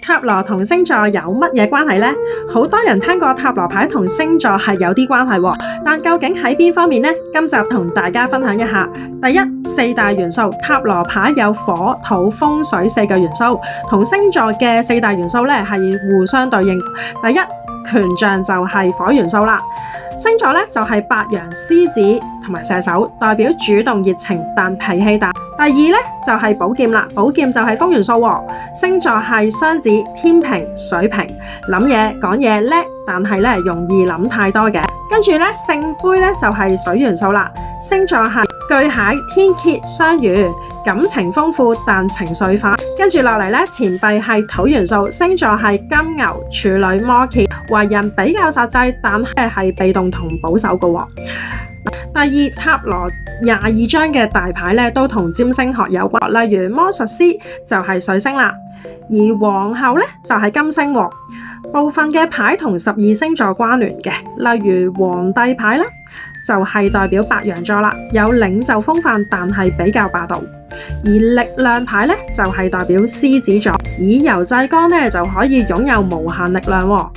塔羅同星座有乜嘢關係呢？好多人聽過塔羅牌同星座係有啲關係喎，但究竟喺邊方面呢？今集同大家分享一下。第一，四大元素，塔羅牌有火、土、風、水四個元素，同星座嘅四大元素咧係互相對應。第一，權杖就係火元素啦。星座咧就係白羊、獅子同埋射手，代表主動熱情但脾氣大。第二咧就係寶劍啦，寶劍就係風元素喎。星座係雙子、天秤、水瓶，諗嘢講嘢叻，但係咧容易諗太多嘅。跟住咧聖杯咧就係水元素啦，星座係巨蟹、天蠍、雙魚，感情豐富但情緒化。跟住落嚟咧錢幣係土元素，星座係金牛、處女、摩羯，為人比較實際，但係被動同保守嘅喎。第二，塔羅22張嘅大牌咧都同占星學有關，例如魔術師就係水星啦，而皇后咧就係金星喎。部分嘅牌同12星座關聯嘅，例如皇帝牌啦，就係代表白羊座啦，有領袖風範但係比較霸道。而力量牌咧就係代表獅子座，以柔制剛咧就可以擁有無限力量喎。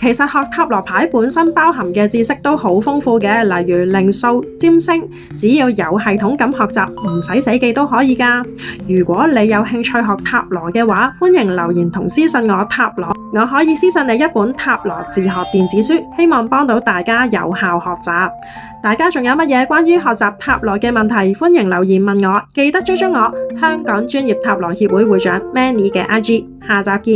其實學塔羅牌本身包含嘅知識都好豐富嘅，例如靈數、占星，只要有系統咁學習，唔使死記都可以㗎。如果你有興趣學塔羅嘅話，歡迎留言同私信我塔羅，我可以私信你一本塔羅自學電子書，希望幫到大家有效學習。大家仲有乜嘢關於學習塔羅嘅問題，歡迎留言問我，記得追蹤我香港專業塔羅協會會長 Manny 嘅 IG， 下集見。